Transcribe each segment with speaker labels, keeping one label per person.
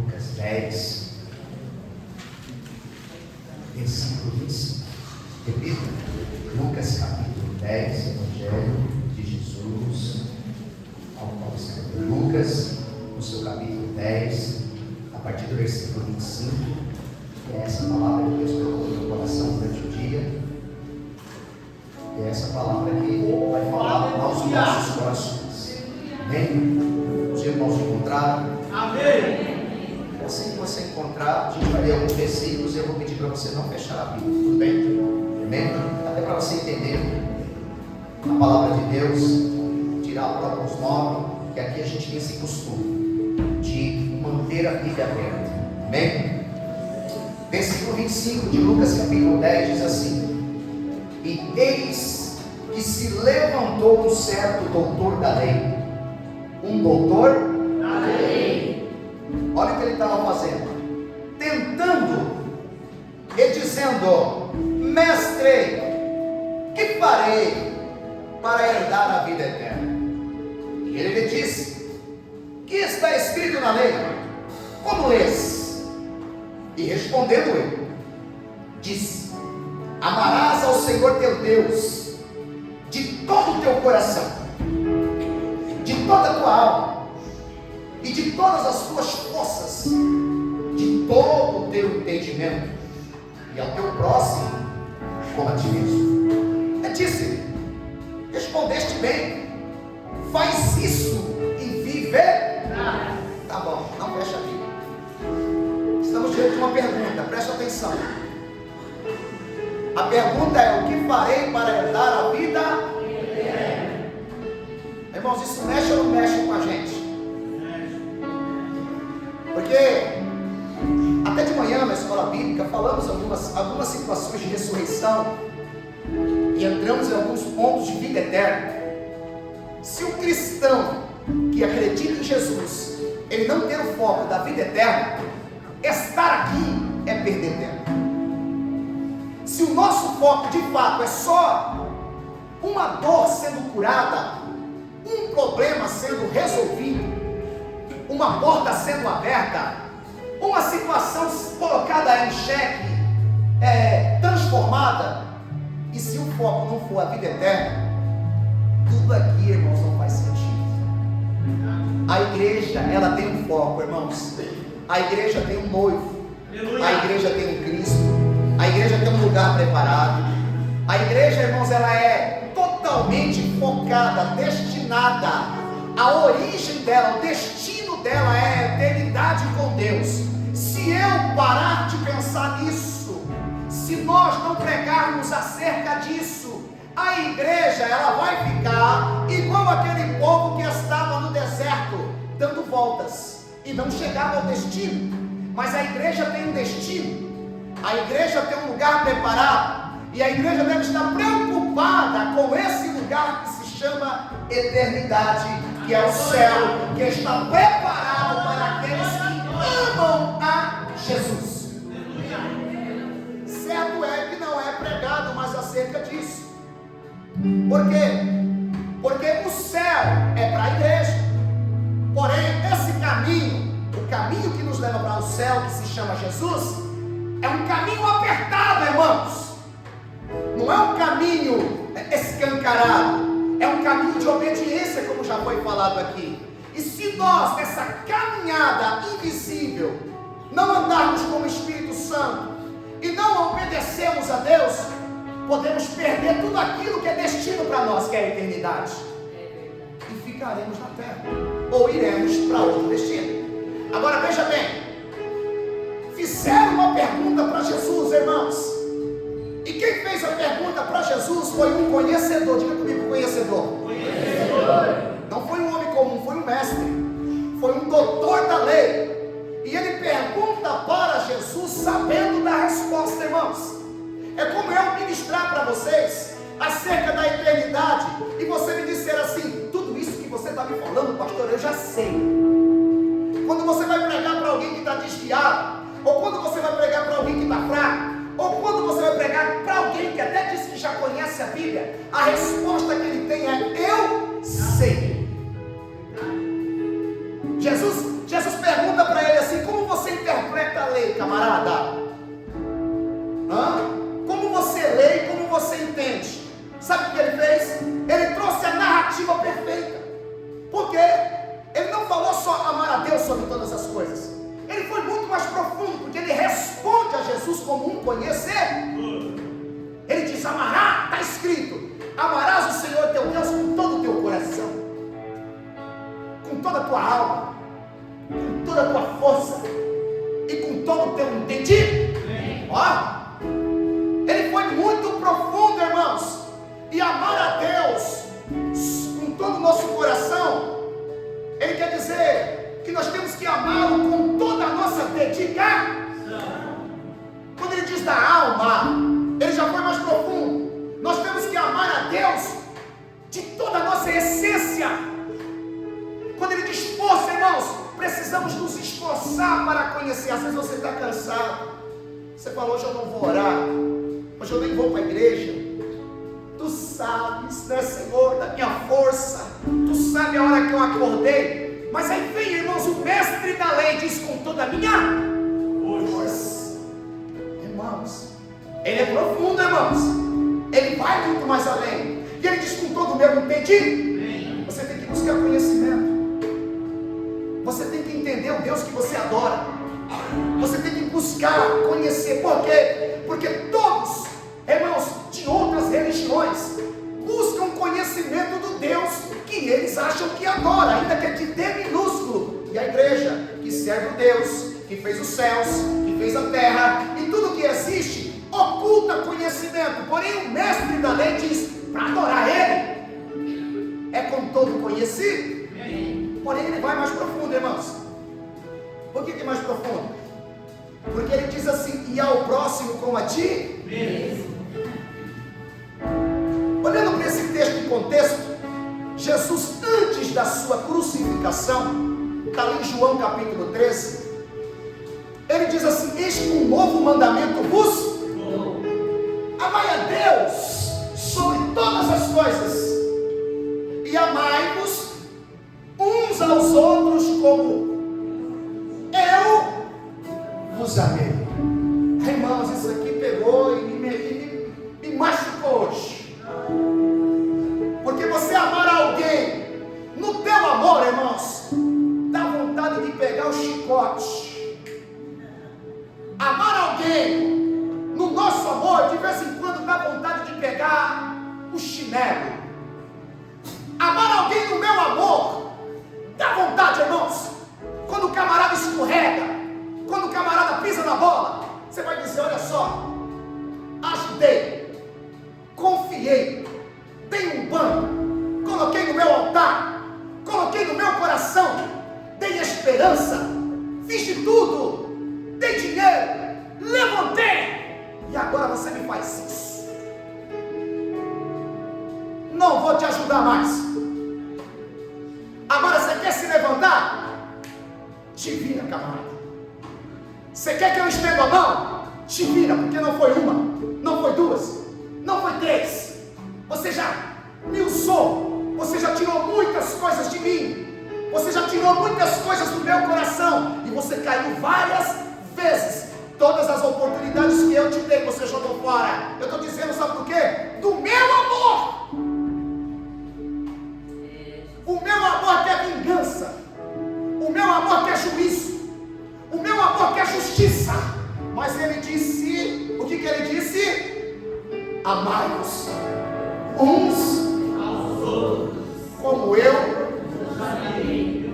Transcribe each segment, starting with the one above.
Speaker 1: Lucas 10, versículo 25. Repita, Lucas capítulo 10, Evangelho de Jesus ao qual escreveu Lucas, no seu capítulo 10, a partir do versículo 25, que é essa palavra que Deus colocou no meu coração durante o dia, e é essa palavra que vai falar aos nossos corações. Amém? Os irmãos encontraram? Amém? Assim que você encontrar, a gente vai ler alguns versículos e eu vou pedir para você não fechar a Bíblia, tudo bem? Amém? Até para você entender a palavra de Deus, tirar por alguns nomes, que aqui a gente tem esse costume de manter a Bíblia aberta. Amém? Versículo 25 de Lucas capítulo 10 diz assim: E eis que se levantou um certo doutor da lei. Um doutor da lei. Olha o que ele estava fazendo, tentando e dizendo: Mestre, que farei para herdar a vida eterna? E ele lhe disse: Que está escrito na lei? Como lês? E respondendo ele, disse: Amarás ao Senhor teu Deus de todo o teu coração, de toda a tua alma e de todas as tuas forças, de todo o teu entendimento, e ao teu próximo como a ti mesmo. E disse: Respondeste bem, faz isso e viverás. Tá bom, não fecha a Bíblia. Estamos diante de uma pergunta, presta atenção. A pergunta é: o que farei para herdar a vida eterna? Irmãos, isso mexe ou não mexe com a gente? Porque até de manhã na escola bíblica falamos algumas situações de ressurreição e entramos em alguns pontos de vida eterna. Se o cristão que acredita em Jesus, ele não ter o foco da vida eterna, estar aqui é perder tempo. Se o nosso foco de fato é só uma dor sendo curada, um problema sendo resolvido, uma porta sendo aberta, uma situação colocada em xeque, transformada, e se o foco não for a vida eterna, tudo aqui, irmãos, não faz sentido. A igreja, ela tem um foco, irmãos. A igreja tem um noivo, a igreja tem um Cristo, a igreja tem um lugar preparado. A igreja, irmãos, ela é totalmente focada, destinada. A origem dela, o destino dela é a eternidade com Deus. Se eu parar de pensar nisso, se nós não pregarmos acerca disso, a igreja, ela vai ficar igual aquele povo que estava no deserto, dando voltas e não chegava ao destino. Mas a igreja tem um destino, a igreja tem um lugar preparado, e a igreja deve estar preocupada com esse lugar que se chama eternidade, que é o céu, que está preparado para aqueles que amam a Jesus. Certo é que não é pregado mais acerca disso. Por quê? Porque o céu é para a igreja. Porém, esse caminho, o caminho que nos leva para o céu, que se chama Jesus, é um caminho apertado, irmãos. Não é um caminho escancarado. É um caminho de obediência, como já foi falado aqui. E se nós, nessa caminhada invisível, não andarmos como Espírito Santo e não obedecermos a Deus, podemos perder tudo aquilo que é destino para nós, que é a eternidade. E ficaremos na terra, ou iremos para outro destino. Agora veja bem, fizeram uma pergunta para Jesus, irmãos. E quem fez a pergunta para Jesus foi um conhecedor. Diga comigo, conhecedor. Não foi um homem comum, foi um mestre, foi um doutor da lei. E ele pergunta para Jesus sabendo da resposta, irmãos. É como eu ministrar para vocês acerca da eternidade e você me disser assim: tudo isso que você está me falando, pastor, eu já sei. Quando você vai pregar para alguém que está desviado, ou quando você vai pregar para alguém que está fraco, ou quando você vai pregar para alguém que até diz que já conhece a Bíblia, a resposta que ele tem é: eu sei. Jesus pergunta para ele assim: como você sobre todas as coisas. Ele foi muito mais profundo, porque ele responde a Jesus como um conhecedor. Ele diz: amará, está escrito, amarás o Senhor teu Deus com todo o teu coração, com toda a tua alma, com toda a tua força e com todo o teu entendimento. Ó, ele foi muito profundo, irmãos. E amar a Deus com todo o nosso coração, ele quer dizer que nós temos que amá-lo com toda a nossa dedicação. Quando ele diz da alma, ele já foi mais profundo. Nós temos que amar a Deus de toda a nossa essência. Quando ele diz força, irmãos, precisamos nos esforçar para conhecer. Às vezes você está cansado, você fala: hoje eu não vou orar, hoje eu nem vou para a igreja. Tu sabes, né, Senhor, da minha força, tu sabes a hora que eu acordei. Mas aí vem, irmãos, o mestre da lei diz: com toda a minha força. Irmãos, ele é profundo, irmãos. Ele vai muito mais além. E ele diz: com todo o meu entendimento. Você tem que buscar conhecimento. Você tem que entender o Deus que você adora. Você tem que buscar conhecer. Por quê? Porque todos, irmãos, de outras religiões buscam conhecimento do Deus que eles acham que adora, ainda que é de D minúsculo. E a igreja que serve o Deus que fez os céus, que fez a terra e tudo que existe, oculta conhecimento. Porém o mestre da lei diz: para adorar ele é com todo conhecido. Porém ele vai mais profundo, irmãos. Por que é mais profundo? Porque ele diz assim: e ao próximo como a ti mesmo. Olhando para esse texto em contexto, Jesus, antes da sua crucificação, está ali em João capítulo 13, ele diz assim: eis que um novo mandamento vos dou. Amai a Deus sobre todas as coisas, e amai-vos uns aos outros como eu vos amei. Irmãos, isso aqui pegou e me machucou hoje. Porque você amar alguém, no teu amor, irmãos, dá vontade de pegar o chicote. Amar alguém, no nosso amor, de vez em quando dá vontade de pegar o chinelo. Amar alguém no meu amor, dá vontade, irmãos. Quando o camarada escorrega, quando o camarada pisa na bola, você vai dizer: olha só, ajudei, confiei, dei um banho, coloquei no meu altar, coloquei no meu coração, dei esperança, fiz de tudo, dei dinheiro, levantei, e agora você me faz isso. Não vou te ajudar mais. Agora você quer se levantar? Te vira, camarada. Você quer que eu estenda a mão? Te vira, porque não foi uma, não foi duas, não foi três. Você já me usou, você já tirou muitas coisas de mim, você já tirou muitas coisas do meu coração, e você caiu várias vezes. Todas as oportunidades que eu te dei, você jogou fora. Eu estou dizendo, sabe por quê? Do meu amor. O meu amor quer vingança, o meu amor quer juízo, o meu amor quer justiça. Mas ele disse, o que ele disse? Amai-vos uns aos outros como eu os amei.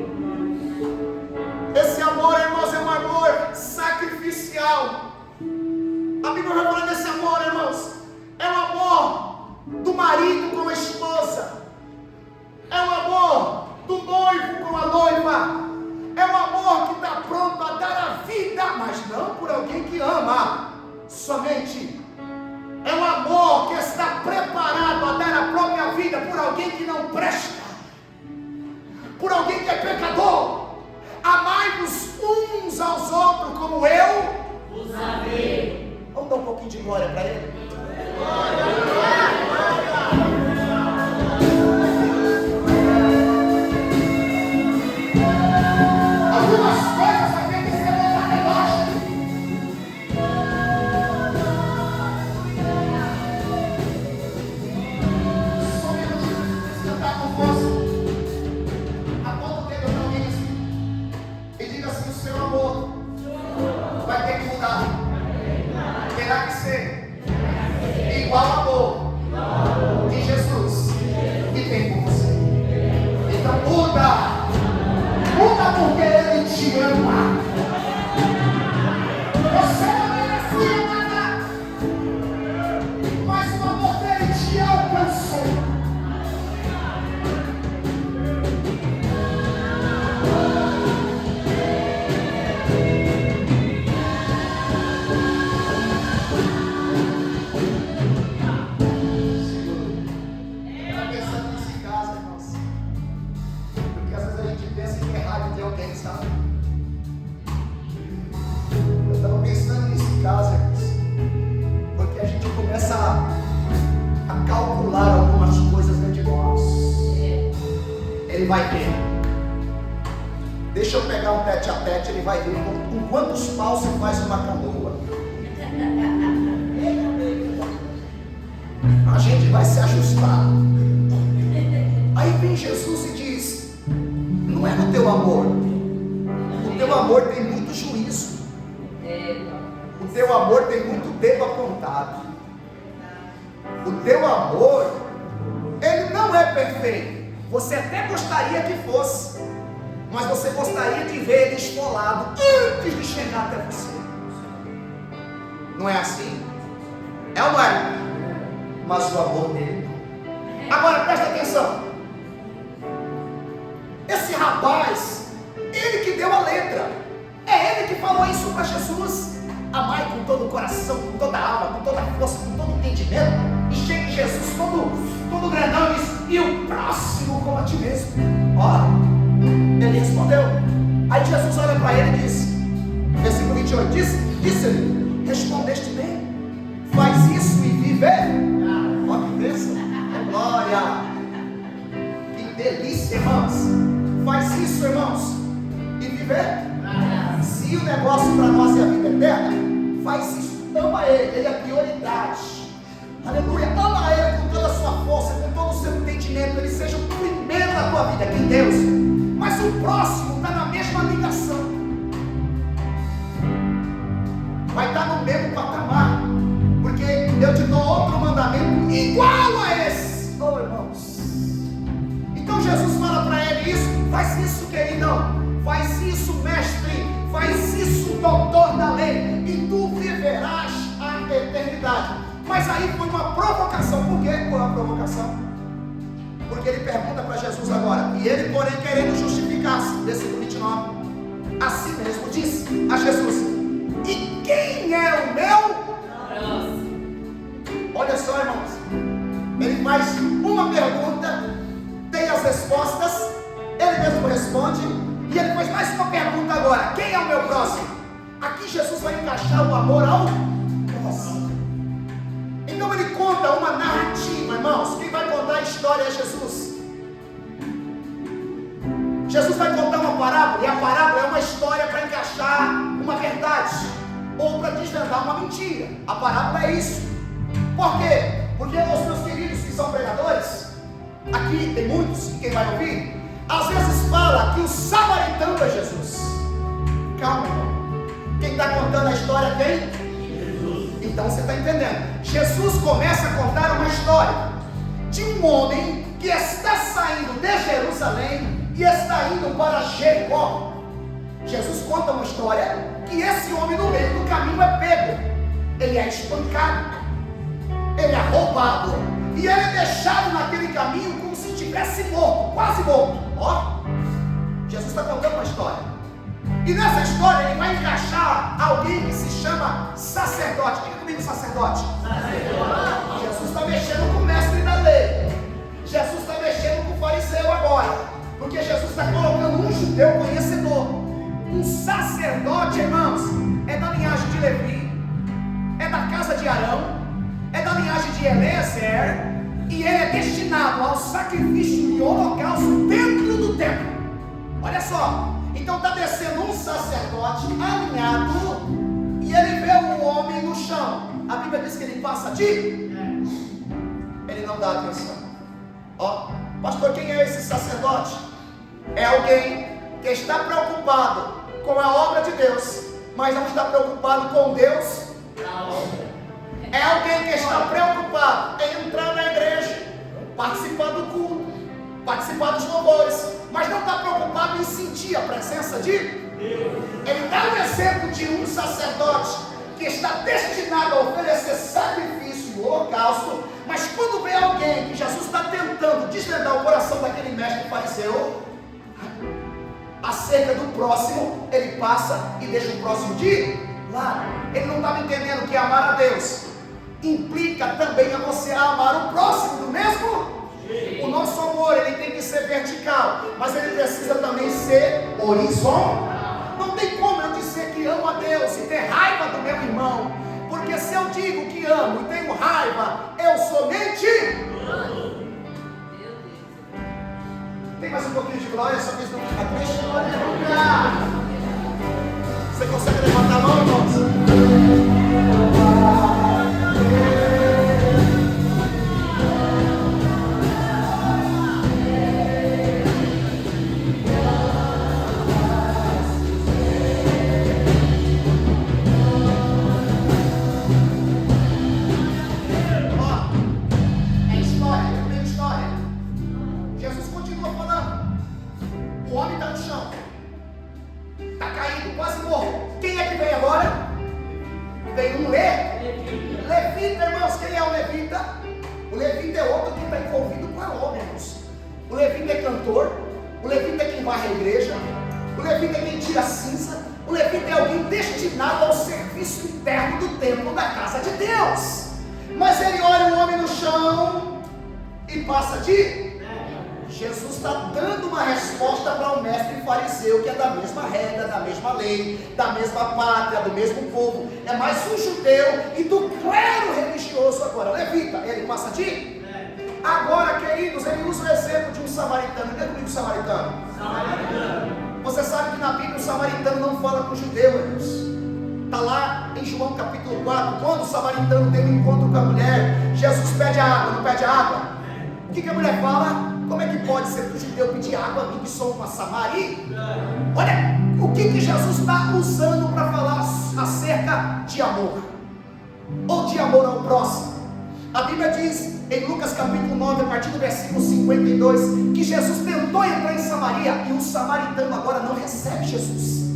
Speaker 1: Esse amor, irmãos, é um amor sacrificial. A Bíblia vai falar desse amor, irmãos. É o amor do marido com a esposa, é o amor do noivo com a noiva, é o amor que está pronto a dar a vida, mas não por alguém que ama somente. É um amor que está preparado a dar a própria vida por alguém que não presta, por alguém que é pecador. Amai-vos uns aos outros como eu os amei. Vamos dar um pouquinho de glória para ele. Algumas coisas vai ter que ser botadas embaixo. Só um minutinho, cantar com força. Aponta o dedo para alguém assim e Diga assim: o seu amor vai ter que mudar. Terá que ser igual ao amor de Jesus que tem por você. Então muda. Muda porque Ele te ama. Você não merecia nada, mas o amor dele te alcançou. Ele vai ver. Deixa eu pegar um tete a tete, ele vai ver com quantos paus você faz uma canoa. A gente vai se ajustar. Aí vem Jesus e diz: não é no teu amor. O teu amor tem muito juízo. O teu amor tem muito dedo apontado. O teu amor, ele não é perfeito. Você até gostaria que fosse, mas você gostaria de ver ele esfolado antes de chegar até você. Não é assim? É ou não é? Mas o amor dele. Agora presta atenção. Esse rapaz, ele que deu a letra, é ele que falou isso para Jesus. Amai com todo o coração, com toda a alma, com toda a força, com todo o entendimento. E chega em Jesus todo grandão e diz: e o próximo como a ti mesmo. Ó, ele respondeu. Aí Jesus olha para ele e diz, versículo 28, disse-lhe: respondeste bem, faz isso e viver. Ó, que bênção, glória, que delícia, irmãos. Faz isso, irmãos, e viver. Se o negócio para nós é a vida eterna, faz isso, ama ele é a prioridade. Aleluia, ama ele com toda a sua força, com todo o seu entendimento. Ele seja o primeiro na tua vida, que Deus. Mas o próximo está na mesma ligação, vai estar no mesmo patamar, porque eu te dou outro mandamento igual a esse. Oh, irmãos, então Jesus fala para ele isso: faz isso, queridão, faz isso, mestre, faz isso, doutor da lei, e tu viverás a eternidade. Mas aí foi uma provocação. Por quê? Foi uma provocação. Porque ele pergunta para Jesus agora. E ele, porém, querendo justificar-se, versículo 29, assim mesmo disse a Jesus: e quem é o meu? Olha só, irmãos. Ele faz uma pergunta, tem as respostas, ele mesmo responde, e ele faz mais uma pergunta agora: quem é o meu próximo? Aqui Jesus vai encaixar o amor ao próximo. Então ele conta uma narrativa, irmãos. Quem vai contar a história é Jesus. Jesus vai contar uma parábola, e a parábola é uma história para encaixar uma verdade, ou para desvendar uma mentira. A parábola é isso. Por quê? Porque os meus queridos que são pregadores, aqui tem muitos, e quem vai ouvir, às vezes fala que o samaritano é Jesus. Calma, irmão. Quem está contando a história é quem? Então você está entendendo. Jesus começa a contar uma história de um homem que está saindo de Jerusalém e está indo para Jericó. Jesus conta uma história que esse homem no meio do caminho é pego, ele é espancado, ele é roubado, e ele é deixado naquele caminho como se estivesse morto, quase morto. Ó, Jesus está contando uma história. E nessa história ele vai encaixar alguém que se chama sacerdote. Diga comigo, sacerdote. Jesus está mexendo com o mestre da lei. Jesus está mexendo com o fariseu agora. Porque Jesus está colocando um judeu conhecedor. Um sacerdote, irmãos, é da linhagem de Levi, é da casa de Arão, é da linhagem de Eliezer, e ele é destinado ao sacrifício e holocausto dentro do templo. Olha só. Então está descendo um sacerdote alinhado, e ele vê um homem no chão. A Bíblia diz que ele passa de, ele não dá atenção. Ó, pastor, quem é esse sacerdote? É alguém que está preocupado com a obra de Deus, mas não está preocupado com Deus. É alguém que está preocupado em entrar na igreja, participar do culto, participar dos louvores, mas não está preocupado em sentir a presença de Deus. Ele dá um exemplo de um sacerdote que está destinado a oferecer sacrifício e holocausto, mas quando vê alguém que Jesus está tentando desvendar o coração daquele mestre fariseu acerca do próximo, ele passa e deixa o próximo de lado. Ele não estava entendendo que amar a Deus implica também a você amar o próximo do mesmo. O nosso amor, ele tem que ser vertical, mas ele precisa também ser horizontal. Não tem como eu dizer que amo a Deus e ter raiva do meu irmão, porque se eu digo que amo e tenho raiva, eu sou mentiroso. Tem mais um pouquinho de glória, só que isso não fica triste. Você consegue levantar a mão, irmãos? O homem está no chão, está caído, quase morto. Quem é que vem agora? Vem um levita, irmãos. Quem é o levita? O levita é outro que está envolvido com a obra, irmãos. O levita é cantor, o levita é quem varre a igreja, o levita é quem tira a cinza, o levita é alguém destinado ao serviço interno do templo da casa de Deus. Mas ele olha o homem no chão e passa de... Jesus está dando uma resposta para o mestre fariseu, que é da mesma regra, da mesma lei, da mesma pátria, do mesmo povo, é mais um judeu e do clero religioso. Agora, levita, ele passa de... Agora, queridos, ele usa o exemplo de um samaritano. Lê comigo, samaritano. Você sabe que na Bíblia o samaritano não fala com o judeu, irmãos. Está lá em João capítulo 4, quando o samaritano tem um encontro com a mulher, Jesus pede água, não pede água? O que a mulher fala? Como é que pode ser que o judeu pedir água a mim que sou uma samaria? Olha, o que Jesus está usando para falar acerca de amor, ou de amor ao próximo. A Bíblia diz em Lucas capítulo 9, a partir do versículo 52, que Jesus tentou entrar em Samaria e o samaritano agora não recebe Jesus.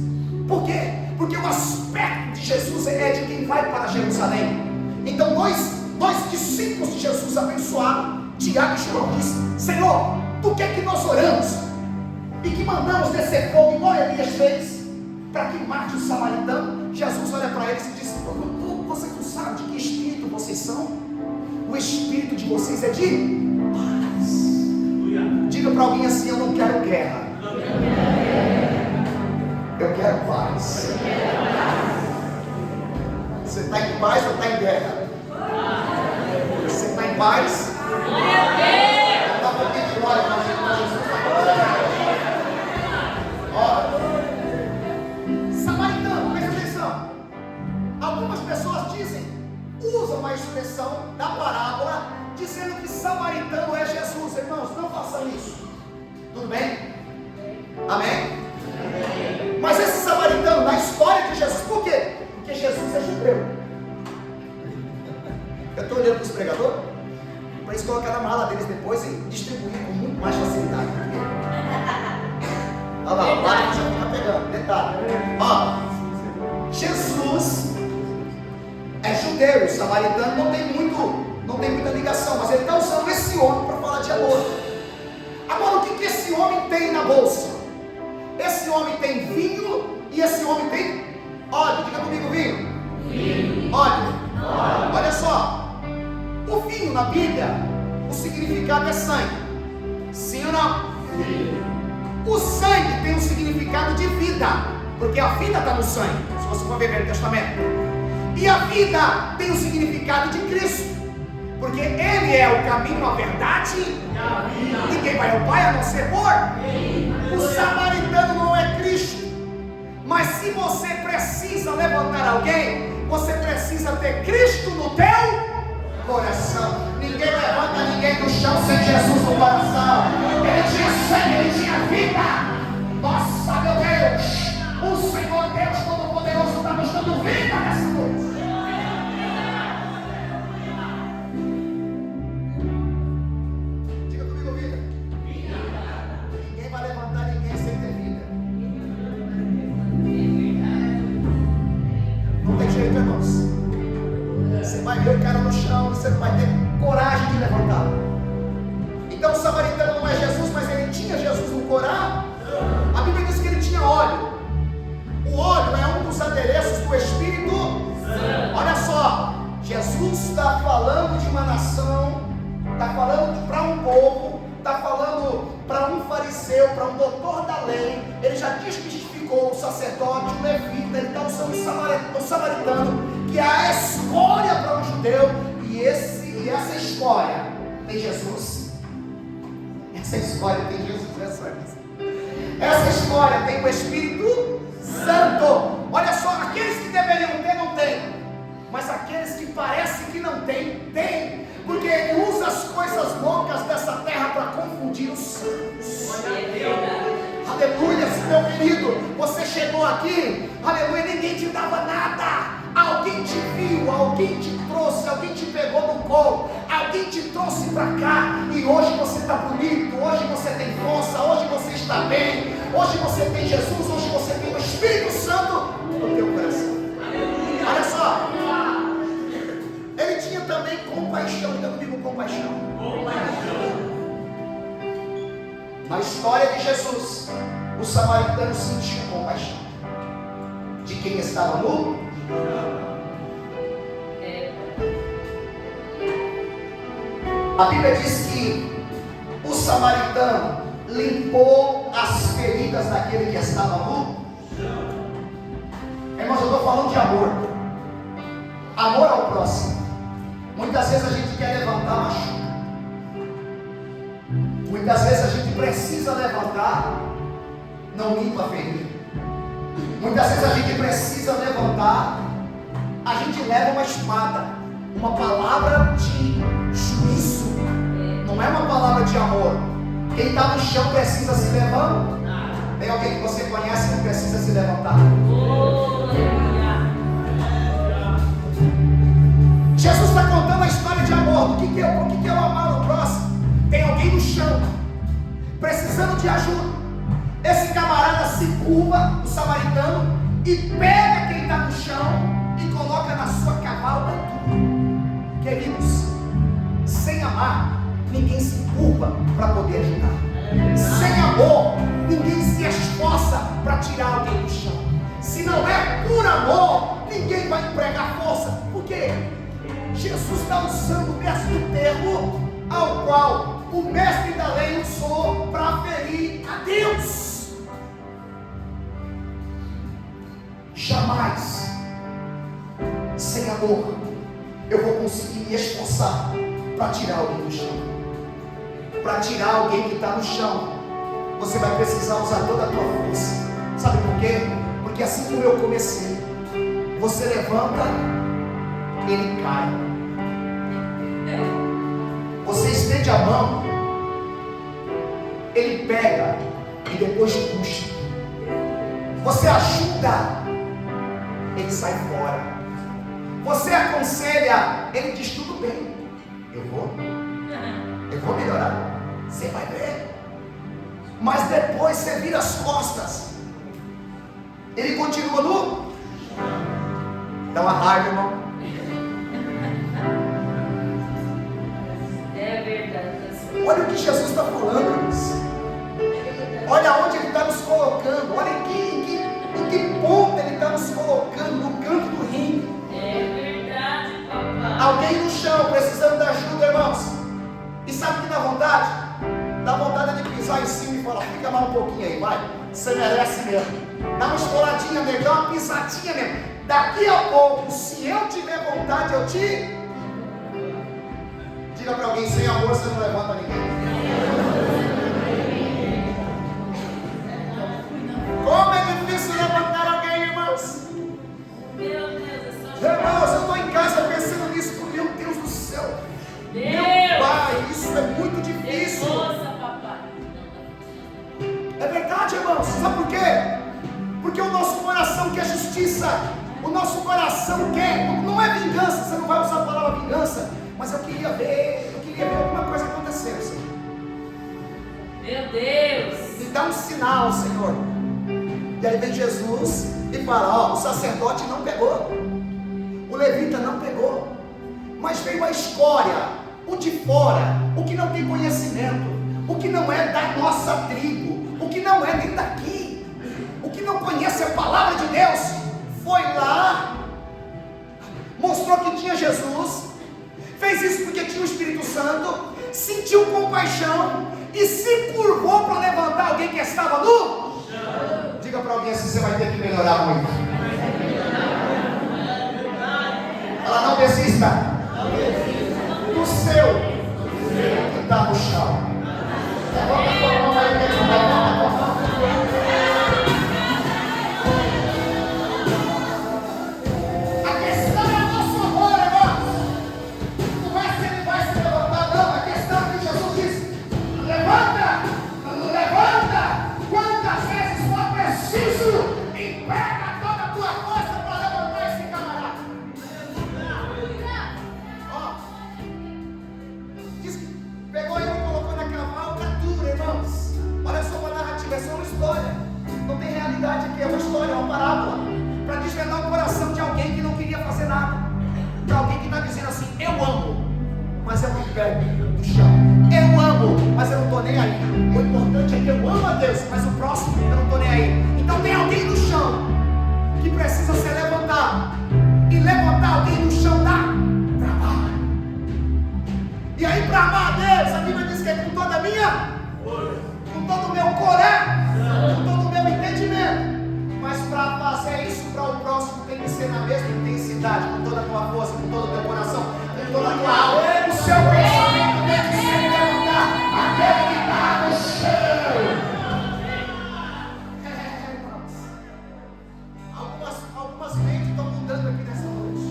Speaker 1: Por quê? Porque o aspecto de Jesus é de quem vai para Jerusalém. Então dois discípulos de Jesus abençoados, Tiago e João, diz: Senhor, tu quer que nós oramos e que mandamos descer fogo igual Elias fez para que mate o samaritano? Jesus olha para eles e diz: vocês não sabem de que espírito vocês são? O espírito de vocês é de paz. Diga para alguém assim: eu não quero guerra, eu quero paz. Você está em paz ou está em guerra? Você está em paz? Dá um pouquinho de glória para Jesus. Samaritano, presta atenção. Algumas pessoas usam a expressão da parábola dizendo que samaritano é Jesus. Irmãos, não façam isso. Tudo bem? Amém? Mas esse samaritano, na história de Jesus, por quê? Porque Jesus é judeu. Eu estou olhando para os pregadores, para eles colocar na mala deles depois e distribuir com muito mais facilidade. Olha lá, o barco já fica pegando, detalhe. Jesus é judeu, o samaritano não tem muita ligação, mas ele está usando esse homem para falar de amor. Agora, o que esse homem tem na bolsa? Esse homem tem vinho e esse homem tem óleo. Diga comigo, vinho. Óleo. Olha só. O vinho na Bíblia, o significado é sangue. Sim ou não? Sim. O sangue tem um significado de vida, porque a vida está no sangue, se você for ver no Testamento. E a vida tem o significado de Cristo, porque Ele é o caminho, a verdade. Ninguém vai ao Pai a não ser por. O samaritano não é Cristo. Mas se você precisa levantar alguém, você precisa ter Cristo no teu coração. Ninguém levanta ninguém no chão sem Jesus no coração. Ele tinha sangue, ele tinha vida. Nossa, meu Deus, o Senhor vai ver o cara no chão, você não vai ter coragem de levantar. Então o samaritano não é Jesus, mas ele tinha Jesus no corar. A Bíblia diz que ele tinha óleo. O óleo é um dos adereços do Espírito Santo. Olha só, Jesus está falando de uma nação, está falando para um povo, está falando para um fariseu, para um doutor da lei. Ele já desmistificou o sacerdote, o levita, ele está usando o samaritano, que é a escolha para um judeu, e essa escolha tem Jesus. Essa escolha tem Jesus, essa escolha tem o Espírito Santo. Olha só, aqueles que deveriam ter, não tem, mas aqueles que parecem que não tem, tem, porque ele usa as coisas loucas dessa terra para confundir os santos. Aleluia, meu querido, você chegou aqui, aleluia, ninguém te dava nada, alguém te viu, alguém te trouxe, alguém te pegou no colo, alguém te trouxe para cá, e hoje você está bonito, hoje você tem força, hoje você está bem, hoje você tem Jesus, hoje você tem o Espírito Santo no teu coração. Olha só, ele tinha também compaixão. Diga comigo, compaixão. Na história de Jesus, o samaritano sentiu compaixão de quem estava nu. A Bíblia diz que o samaritano limpou as feridas daquele que estava nu. Irmãos, eu estou falando de amor. Amor ao próximo. Muitas vezes a gente quer levantar machuca. Muitas vezes a gente precisa levantar, não limpa a ferida. Muitas vezes a gente precisa levantar, a gente leva uma espada, uma palavra de juízo, não é uma palavra de amor. Quem está no chão precisa se levantar. Tem alguém que você conhece que precisa se levantar? Jesus está contando a história de amor. O que é o amar o próximo? Tem alguém no chão, precisando de ajuda. Esse camarada se curva, o samaritano, e pega quem está no chão e coloca na sua cavalga. Queridos, sem amar, ninguém se curva para poder ajudar. Sem amor, ninguém se esforça para tirar alguém do chão. Se não é por amor, ninguém vai empregar força. Por quê? Jesus está usando o mesmo termo ao qual o mestre da lei usou para ferir a Deus. Jamais, sem amor, eu vou conseguir me esforçar para tirar alguém do chão. Para tirar alguém que está no chão, você vai precisar usar toda a tua força. Sabe por quê? Porque assim como eu comecei, você levanta, ele cai. Você estende a mão, ele pega e depois puxa. Você ajuda, ele sai fora. Você aconselha, ele diz tudo bem. Eu vou melhorar. Você vai ver. Mas depois você vira as costas. Ele continua no. Dá uma raiva, irmão.
Speaker 2: É verdade.
Speaker 1: Olha o que Jesus está falando, irmãos. Olha onde ele está nos colocando. Olha em que ponto ele está nos colocando, no canto do ringue.
Speaker 2: É verdade, papai.
Speaker 1: Alguém no chão precisando de ajuda, irmãos. E sabe o que dá vontade? Dá vontade de pisar em cima e falar: fica mais um pouquinho aí, vai. Você merece mesmo. Dá uma estouradinha mesmo, dá uma pisadinha mesmo. Daqui a pouco, se eu tiver vontade, eu te. Diga para alguém: sem amor você não levanta ninguém. Como é difícil levantar alguém, irmãos.
Speaker 2: Meu Deus, é só
Speaker 1: Irmãos, eu estou em casa pensando nisso. Meu Deus do céu. Meu Pai, isso é muito difícil.
Speaker 2: Nossa, papai.
Speaker 1: É verdade, irmãos. Sabe por quê? Porque o nosso coração quer justiça. O nosso coração quer. Não é vingança. Você não vai usar a palavra vingança. Mas eu queria ver alguma coisa acontecer, Senhor.
Speaker 2: Meu Deus.
Speaker 1: Me dá um sinal, Senhor. E aí vem Jesus e fala: ó, o sacerdote não pegou, o levita não pegou, mas veio a escória, o de fora, o que não tem conhecimento, o que não é da nossa tribo, o que não é nem daqui, o que não conhece a palavra de Deus, foi lá, mostrou que tinha Jesus, fez isso porque tinha o Espírito Santo, sentiu compaixão e se curvou para levantar alguém que estava no chão. Diga para alguém assim: você vai ter que melhorar muito. Ela não desista do seu que está no chão. Levanta a tua mão aí, levanta a tua mão. A questão é o nosso amor, irmãos. Não é se ele vai se levantar, não. A questão é que Jesus diz: levanta, levanta. Quantas vezes for preciso, emprega toda a tua força para levantar esse camarada. Ó, diz que pegou ele e colocou na cavalgadura, irmãos. Olha só a narrativa, é só uma história. Não tem realidade aqui, é uma história, é uma parábola. Para desvendar o coração de alguém que não queria fazer nada. Para alguém que está dizendo assim: eu amo, mas eu não pego do chão. Eu amo, mas eu não estou nem aí. O importante é que eu amo a Deus, mas o próximo eu não estou nem aí. Então tem alguém no chão que precisa ser levantado. E levantar alguém no chão dá trabalho. E aí, para amar a Deus, a Bíblia diz que é com toda a minha, com todo o meu coração, com todo o meu entendimento. Mas para fazer isso para o próximo tem que ser na mesma intensidade, com toda a tua força, com todo o teu coração, com toda a tua alma. O seu pensamento tem que ser levantar aquele que está no chão. Algumas mentes estão mudando aqui nessa noite.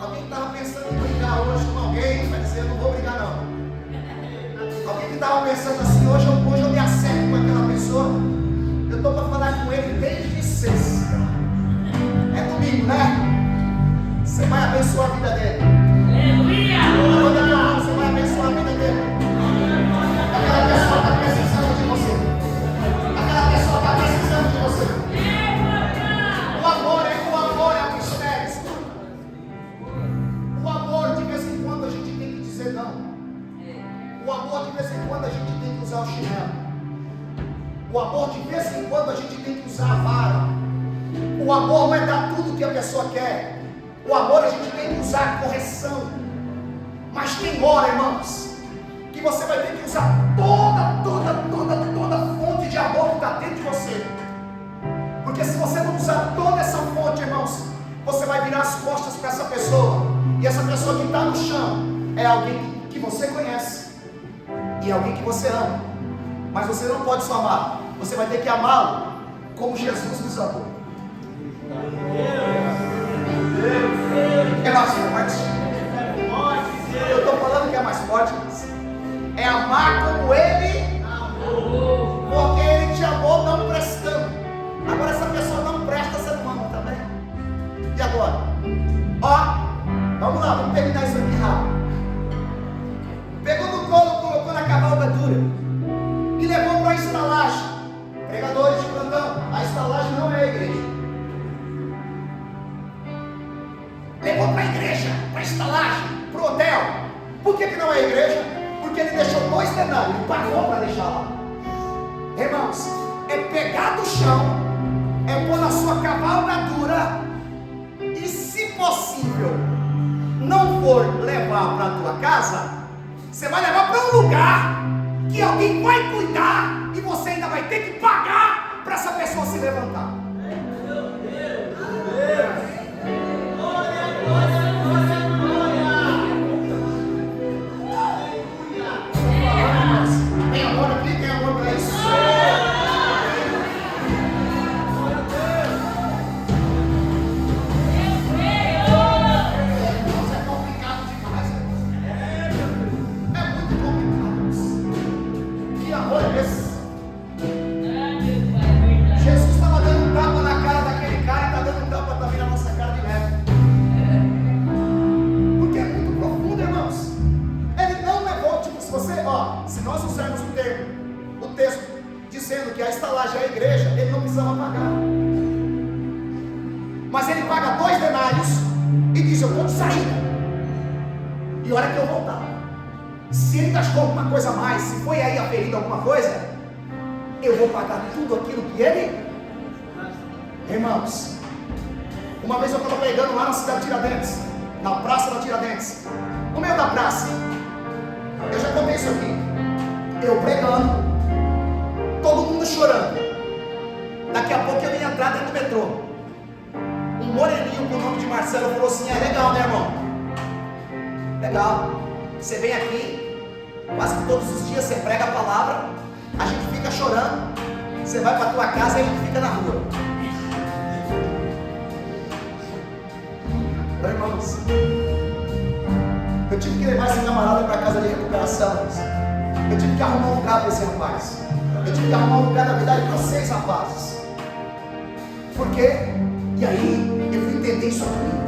Speaker 1: Alguém que estava pensando em brigar hoje com alguém, vai dizer: eu não vou brigar não. Alguém que estava pensando assim: hoje eu me acerto com aquela pessoa, eu estou para falar com ele desde sexta. É domingo, né? Você vai abençoar a vida dele. Aleluia! Você vai abençoar a vida dele. Aquela pessoa está precisando de você. Aquela pessoa está precisando de você. O amor é um mistério. O amor, de vez em quando a gente tem que dizer não. O amor, de vez em quando a gente tem que usar o chinelo. O amor, de vez em quando a gente tem que usar a vara. O amor não é dar tudo que a pessoa quer. O amor a gente tem que usar a correção. Mas tem hora, irmãos, que você vai ter que usar toda a fonte de amor que está dentro de você. Porque se você não usar toda essa fonte, irmãos, você vai virar as costas para essa pessoa. E essa pessoa que está no chão é alguém que você conhece e alguém que você ama. Mas você não pode só amar, você vai ter que amá-lo como Jesus nos amou. É mais forte. Eu estou falando que é mais forte. É amar como Ele amou. Porque Ele te amou não prestando. Agora essa pessoa não presta, você não ama também. E agora? Ó, vamos lá, vamos terminar isso aqui rápido. Pegou no colo, colocou na cavalgadura e levou para a estalagem. Pregadores de plantão, a estalagem não é a igreja. Levou para a igreja, para a estalagem, para o hotel. Por que não é a igreja? Porque ele deixou 2 denários, ele pagou para deixar lá. Irmãos, é pegar do chão, é pôr na sua cavalgadura e, se possível, não for levar para a tua casa, você vai levar para um lugar que alguém vai cuidar e você ainda vai ter que pagar para essa pessoa se levantar. Tem amor aqui? Tem amor para isso? É complicado demais. É muito complicado. Que amor é esse? Jesus estava dando um disse: eu estou de saída. E olha que eu voltar. Se ele gastou alguma coisa a mais, se foi aí aferido alguma coisa, eu vou pagar tudo aquilo que ele. Irmãos, uma vez eu estava pregando lá na cidade de Tiradentes, na praça da Tiradentes, no meio da praça. Eu já contei isso aqui. Eu pregando, todo mundo chorando. Daqui a pouco eu ia entrar dentro do metrô. Um moreninho com o nome de Marcelo falou assim: é legal, né, irmão? Legal. Você vem aqui, quase que todos os dias você prega a palavra, a gente fica chorando, você vai para a tua casa e a gente fica na rua. Irmãos, eu tive que levar esse camarada para a casa de recuperação. Eu tive que arrumar um lugar para esse rapaz. Eu tive que arrumar um lugar, na verdade, para 6 rapazes. Por quê? E aí eu fui entender isso aqui.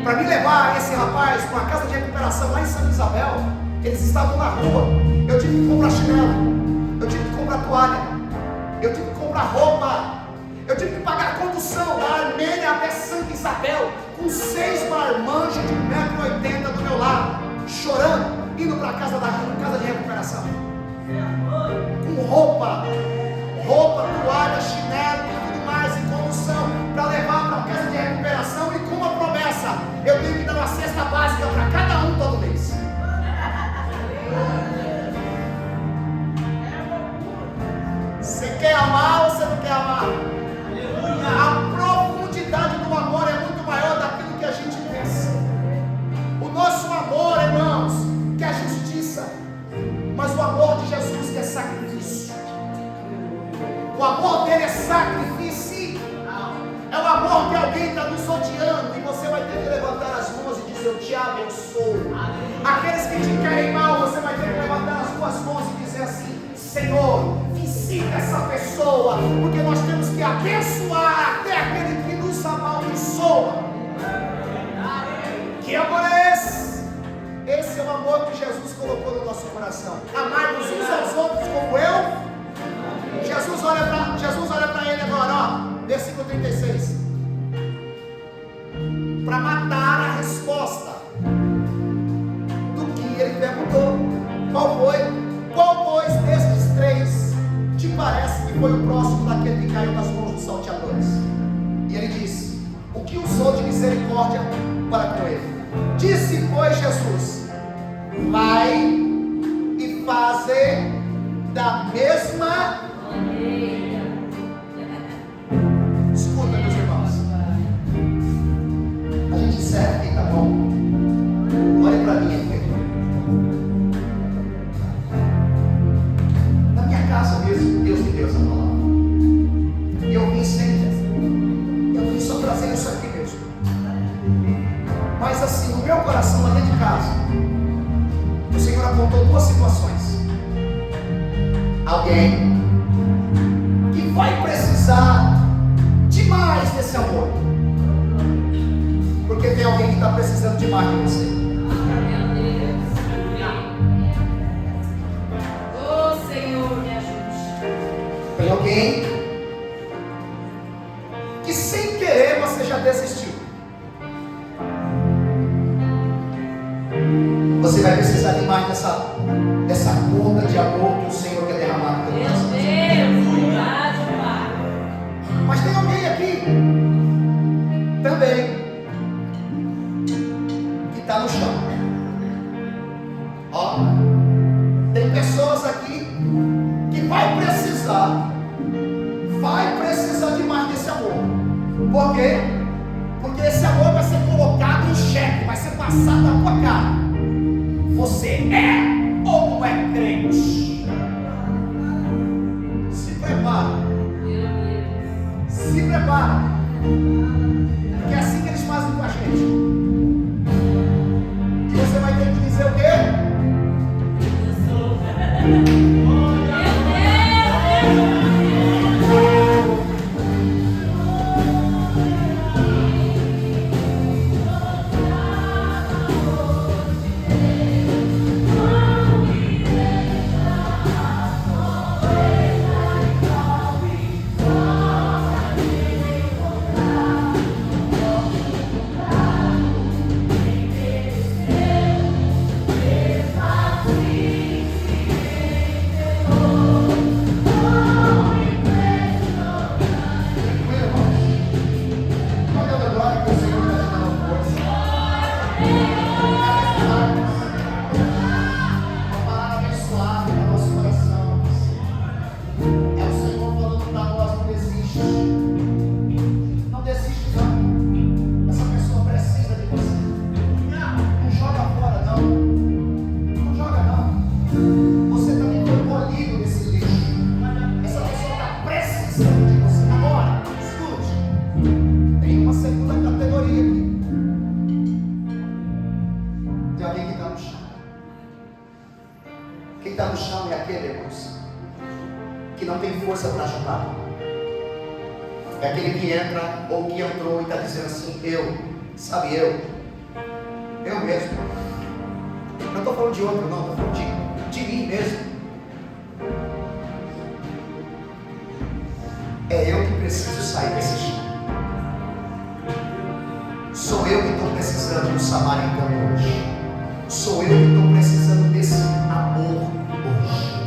Speaker 1: Para me levar esse rapaz para uma casa de recuperação lá em Santa Isabel, eles estavam na rua. Eu tive que comprar chinelo, eu tive que comprar toalha, eu tive que comprar roupa, eu tive que pagar a condução da Armênia até Santa Isabel, com 6 marmanjos de 1,80 m do meu lado, chorando, indo para a casa de recuperação, com roupa, toalha, chinelo e tudo mais, e condução, para levar para a casa de recuperação, e com uma promessa: eu tenho que dar uma cesta básica para cada um todo mês. Você quer amar ou você não quer amar? A profundidade do amor é muito maior daquilo que a gente pensa. O nosso amor, irmãos, que é justiça, mas o amor de Jesus que é sacrifício. O amor dele é sacrifício. É o amor que alguém está nos odiando e você vai ter que levantar as mãos e dizer: eu te abençoo. Aqueles que te querem mal, você vai ter que levantar as suas mãos e dizer assim: Senhor, visita essa pessoa, porque nós temos que abençoar até aquele que nos amaldiçoa. Que amor é esse? Esse é o amor que Jesus colocou no nosso coração. Amar-nos uns aos outros como eu. Jesus olha para ele agora, ó, versículo 36. Para matar a resposta do que ele perguntou: qual pois destes 3 te parece que foi o próximo daquele que caiu nas mãos dos salteadores? E ele disse: o que usou de misericórdia para com ele? Disse, pois, Jesus: vai e faze da mesma. Escuta, meus irmãos, a gente serve aqui, tá bom? Olha para mim aqui. Na minha casa mesmo, Deus me deu essa palavra. E eu vim sempre. Eu vim só trazer isso aqui mesmo. Mas assim, no meu coração, lá dentro de casa, o Senhor apontou 2 situações. Alguém que vai precisar demais desse amor, porque tem alguém que está precisando demais de você.
Speaker 2: Meu Deus. Oh, Senhor, me ajude.
Speaker 1: Tem alguém que sem querer você já desistiu. Você vai precisar demais dessa conta de amor que o Senhor quer derramar no teu coração.
Speaker 2: Meu Deus, verdade, Pai.
Speaker 1: Mas tem alguém aqui também que está no chão. Ó, tem pessoas aqui que vai precisar demais desse amor. Por quê? Porque esse amor vai ser colocado em xeque, vai ser passado na tua cara. Você é ou não é crente? Se prepara. Se prepara. Porque é assim que eles fazem com a gente. E você vai ter que dizer o quê? É aquele que entra ou que entrou e está dizendo assim: eu, sabe, eu mesmo. Não estou falando de outro, não, estou falando de mim mesmo. É eu que preciso sair desse chão. Sou eu que estou precisando do samaritano hoje. Sou eu que estou precisando desse amor hoje.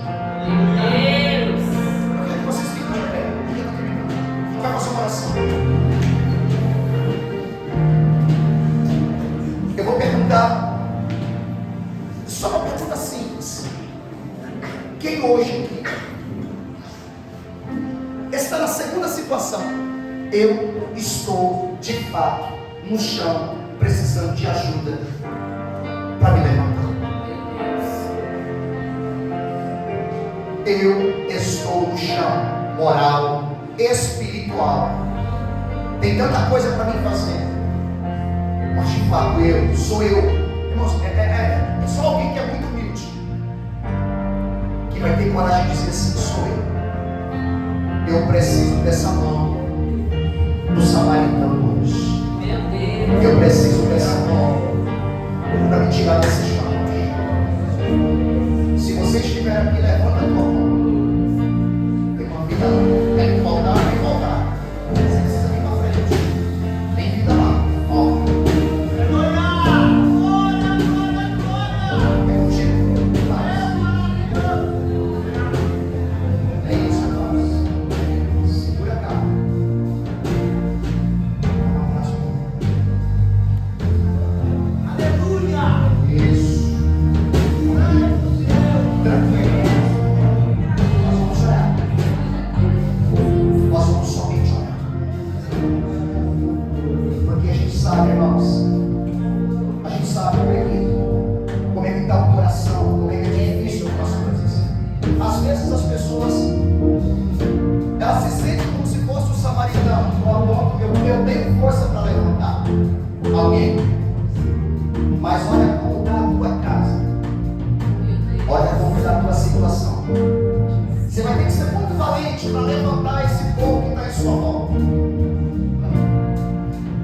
Speaker 2: Meu Deus.
Speaker 1: Eu quero que vocês fiquem de pé. Vai com a sua oração. Eu vou perguntar, só uma pergunta simples. Quem hoje aqui está na segunda situação? Eu estou de fato no chão, precisando de ajuda para me levantar. Eu estou no chão moral, espiritual. Tem tanta coisa para mim fazer, mas de fato sou eu. Irmãos, é só alguém que é muito humilde que vai ter coragem de dizer assim: sou eu. Eu preciso dessa mão do samaritano hoje. Eu preciso dessa mão para me tirar desse chão. Se você estiver aqui, levanta a tua mão. Tem uma vida lá. Tem que voltar, tem que voltar. Você precisa vir para frente. Tem vida lá. Ó. É contigo. É isso, irmãos. Segura a cara. Isso. Tranquilo. Nós vamos orar. Nós vamos somente orar. Porque a gente sabe, irmãos, a gente sabe como é que está o coração, como é que é difícil algumas coisas. Às vezes as pessoas, elas se sentem como se fosse o samaritano. Eu tenho força para levantar alguém. Mas olha como está a tua casa. Olha como está a tua situação. Você vai ter que ser muito valente para levantar esse povo que está em sua mão.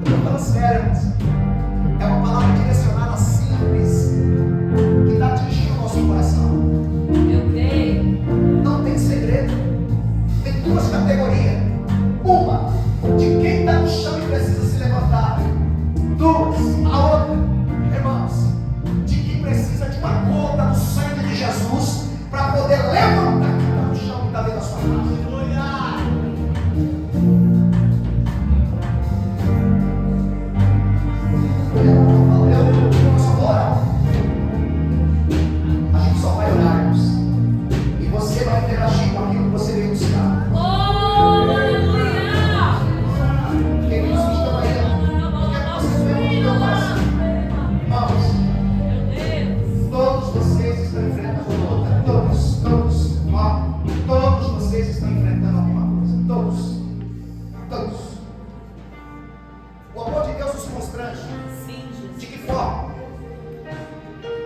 Speaker 1: Eu estou falando sério, irmãos. É uma palavra direcionada simples, que está atingindo o nosso coração.
Speaker 2: Eu creio.
Speaker 1: Não tem segredo. Tem duas categorias. Uma, de quem está no chão e precisa se levantar. Duas, a outra, irmãos, de quem precisa de uma gota do sangue de Jesus para poder levantar quem está no chão e está dentro da sua casa. Eu só vou orar. A gente só vai orar, irmãos. E você vai interagir com aquilo que você veio buscar.
Speaker 2: Oh, aleluia!
Speaker 1: Queridos que estão aí, eu quero que vocês venham no meu coração. Vamos. Todos vocês estão enfrentando luta. Todos. Todos vocês estão enfrentando alguma coisa. Todos. O amor de Deus os constrange.
Speaker 2: Sim, Jesus.
Speaker 1: De que forma?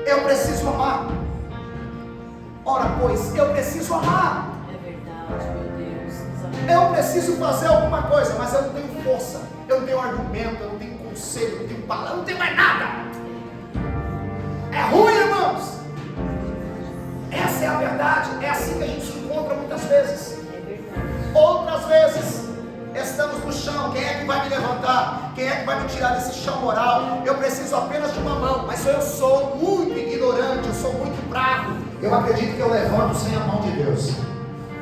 Speaker 1: Eu preciso amar. Ora, pois, eu preciso amar.
Speaker 2: É verdade, meu Deus.
Speaker 1: Eu preciso fazer alguma coisa, mas eu não tenho força. Eu não tenho argumento, eu não tenho conselho, eu não tenho palavra, eu não tenho mais nada. É ruim, irmãos. Essa é a verdade. É assim que a gente se encontra muitas vezes.
Speaker 2: É verdade.
Speaker 1: Outras vezes estamos no chão. Quem é que vai me levantar? Quem é que vai me tirar desse chão moral? Eu preciso apenas de uma mão. Mas eu sou muito ignorante, eu sou muito fraco. Eu acredito que eu levanto sem a mão de Deus.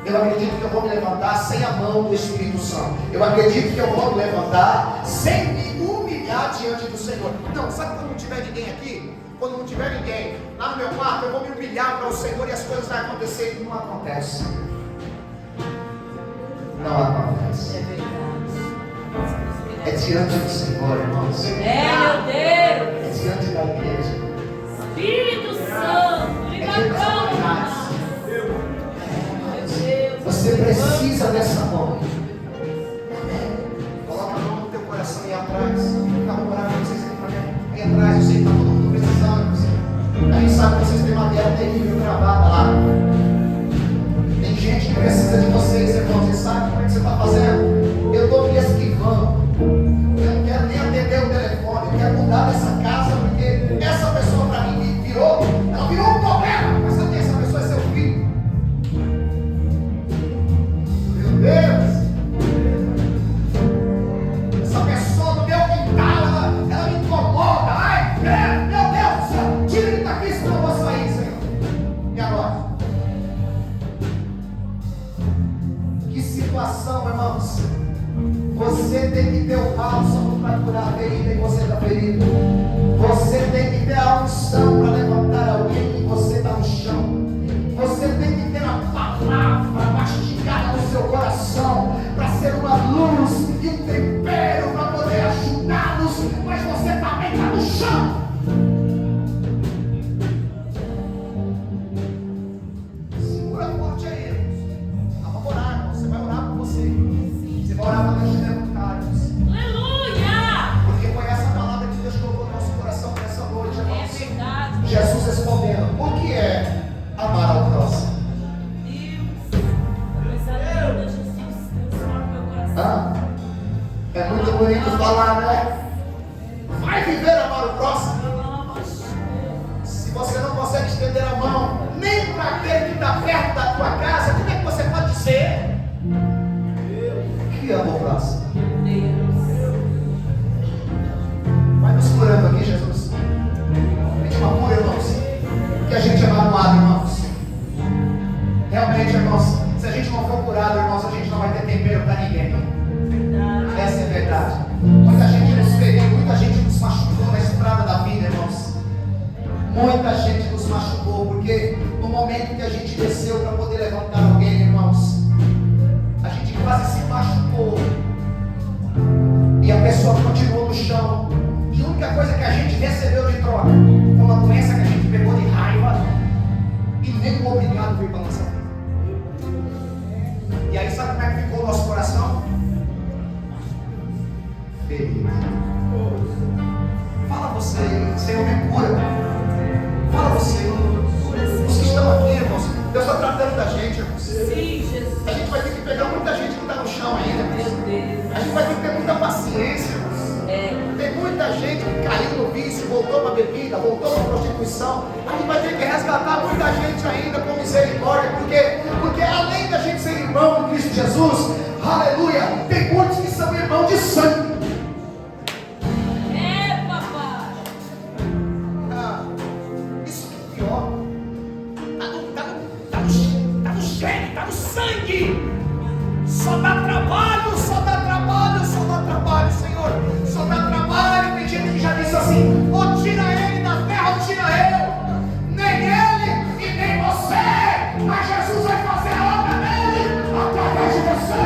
Speaker 1: Eu acredito que eu vou me levantar sem a mão do Espírito Santo. Eu acredito que eu vou me levantar sem me humilhar diante do Senhor. Não, sabe quando não tiver ninguém aqui? Quando não tiver ninguém lá no meu quarto, eu vou me humilhar para o Senhor e as coisas vão acontecer. E não acontece. Não acontece.
Speaker 2: É verdade.
Speaker 1: É diante do Senhor, irmãos.
Speaker 2: É, meu Deus.
Speaker 1: É diante da igreja.
Speaker 2: Espírito Santo,
Speaker 1: É
Speaker 2: liga
Speaker 1: diante das
Speaker 2: a
Speaker 1: autoridades.
Speaker 2: Meu Deus.
Speaker 1: Você precisa dessa mão. Coloca a mão no teu coração e atrás. Fica no coração, vocês têm para aí atrás, eu sei que está todo mundo precisando. A gente sabe que vocês têm matéria terrível gravada lá. Tem gente que precisa de vocês, irmãos. Vocês sabem como é que você está fazendo? Eu estou me tem que ter o bálsamo para curar a ferida e você está ferido. Você tem que ter a unção para levantar alguém e você está no chão. Você tem que ter a palavra mastigada no seu coração para ser uma luz e um tempero para poder ajudá-los, mas você também está no chão. Segura forte aí. Vamos orar, irmão. Você vai orar por você. Você vai orar para Deus te levantar.
Speaker 2: Aleluia!
Speaker 1: Porque foi essa palavra que Deus colocou no nosso coração nessa noite, irmãos.
Speaker 2: É verdade.
Speaker 1: Jesus respondendo: o que é amar ao próximo?
Speaker 2: Deus. Coisa linda, Jesus. Transforma meu coração.
Speaker 1: É muito bonito falar, né? Vai viver amar o próximo. Se você não consegue estender a mão nem para aquele que está perto da tua casa, como é que você pode dizer que ama o próximo? Vai nos curando aqui, Jesus. Vem uma cura, irmãos. Que a gente é magoado, irmãos. Realmente, irmãos, se a gente não for curado, irmãos, a gente não vai ter tempero para ninguém. Essa é a verdade. Muita gente nos feriu, muita gente nos machucou na estrada da vida, irmãos. Muita gente nos machucou, porque no momento que a gente desceu para poder levantar alguém, irmãos, a gente quase se machucou. E a pessoa continuou no chão. E a única coisa que a gente recebeu de troca foi uma doença que a gente pegou de raiva. E nem um obrigado veio para a nossa vida. E aí sabe como é que ficou o nosso coração? Ferido. Fala você, Senhor, me cura. Fala você. Os que estão aqui, irmãos, Deus está tratando da gente, irmãos.
Speaker 2: Sim, Jesus.
Speaker 1: A gente vai ter que pegar muita gente que está no chão ainda,
Speaker 2: Meu
Speaker 1: irmãos.
Speaker 2: Deus.
Speaker 1: A gente vai ter que ter muita paciência, irmãos. Tem muita gente que caiu no vício, voltou para a bebida, voltou para a prostituição. A gente vai ter que resgatar muita gente ainda com misericórdia, porque além da gente ser irmão de Cristo Jesus, aleluia, tem muitos que são irmãos de sangue.
Speaker 2: Papai.
Speaker 1: Isso que é pior. Tá no gene, tá no sangue. Só dá trabalho, só dá trabalho, só dá trabalho, Senhor. Só dá trabalho. Tem gente que já disse assim: ou tira ele da terra, ou tira eu. Nem ele e nem você. Mas Jesus vai fazer a obra dele através de você.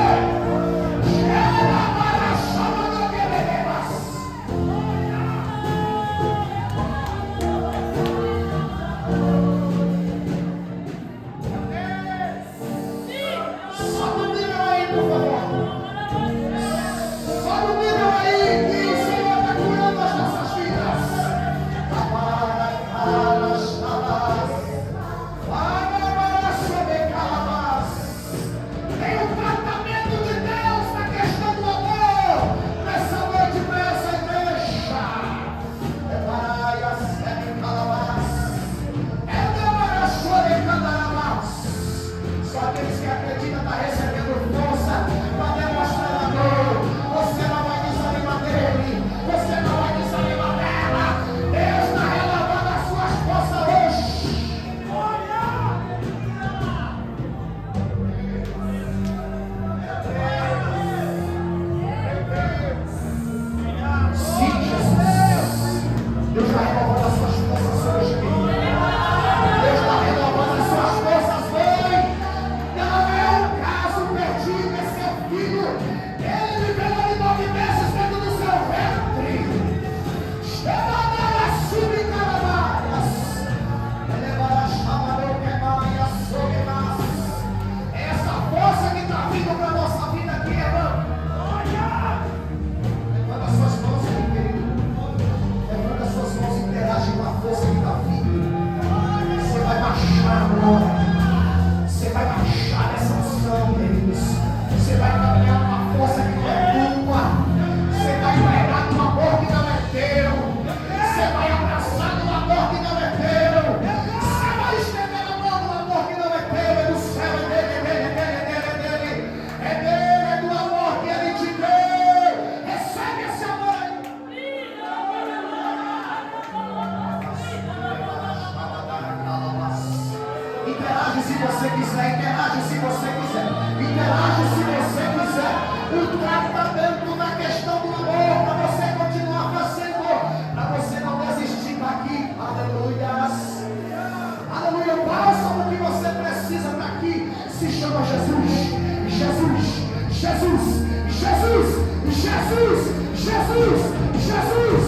Speaker 1: Jesus, Jesus, Jesus,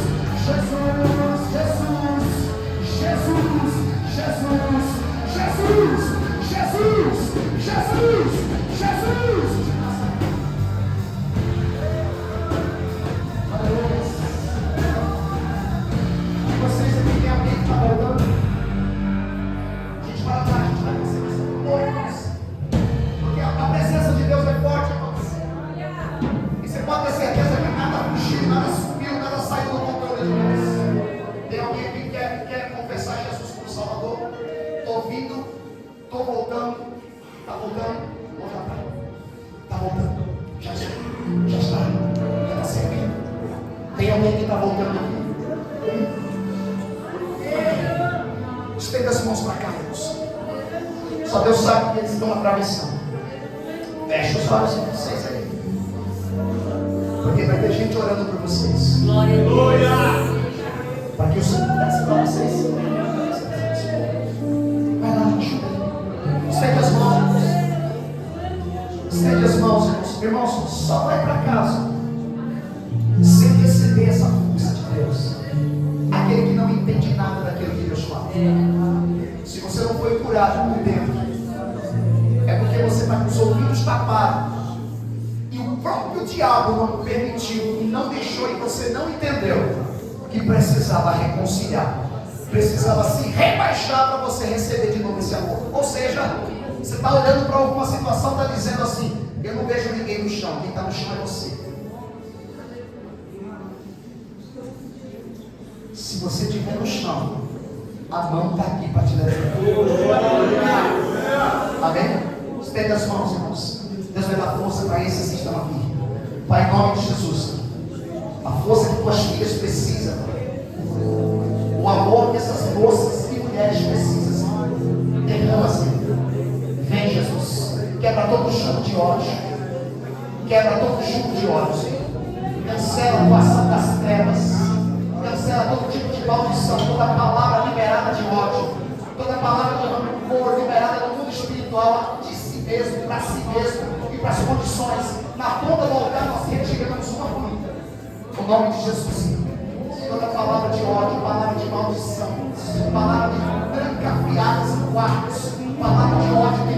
Speaker 1: Jesus, Jesus, Jesus, Jesus, Jesus, Jesus, Jesus. Vocês aqui tem alguém que está voltando? A gente vai lá, a gente vai vocês. Porque a presença de Deus é forte, irmãos. E você pode ter certeza que nada fugiu, nada subiu, nada saiu do controle de Deus. Tem alguém aqui que quer confessar Jesus como Salvador? Estou vindo, estou voltando. Está voltando? Ou já está? Está voltando. Já está. Já está. Já está servindo. Tem alguém que está voltando aqui? Estenda as mãos para cá, irmãos. Só Deus sabe que eles estão atravessando. Feche os olhos de vocês aí. Porque vai ter gente orando por vocês.
Speaker 2: Glória a Deus.
Speaker 1: Para que o Senhor desse para vocês. Vai lá, ajuda. Estende as mãos. Estende as mãos, irmãos. Irmãos, só vai para casa sem receber essa força de Deus. Aquele que não entende nada daquilo que Deus fala. Se você não foi curado por dentro, é porque você está com os ouvidos tapados. E o próprio diabo não permitiu e não deixou, e você não entendeu que precisava reconciliar, precisava se rebaixar para você receber de novo esse amor. Ou seja, você está olhando para alguma situação, está dizendo assim: eu não vejo ninguém no chão, quem está no chão é você. Se você estiver no chão, a mão está aqui para te levar. Amém? Estende as mãos, irmãos. Deus vai dar força para esses que estão aqui. Pai, em nome de Jesus, a força que tuas filhas precisam, o amor que essas moças e mulheres precisam, derrama, Senhor. Vem, Jesus. Quebra todo jugo de ódio. Quebra todo jugo de ódio, Senhor. Cancela a ação das trevas. Cancela todo tipo de maldição, toda palavra liberada de ódio, toda palavra de rancor liberada no mundo espiritual, de si mesmo, para si mesmo e para as condições. Na ponta do altar nós retiramos uma por uma. No nome de Jesus. Toda palavra de ódio, palavra de maldição, palavra de trancafiadas em quartos, palavra de ódio que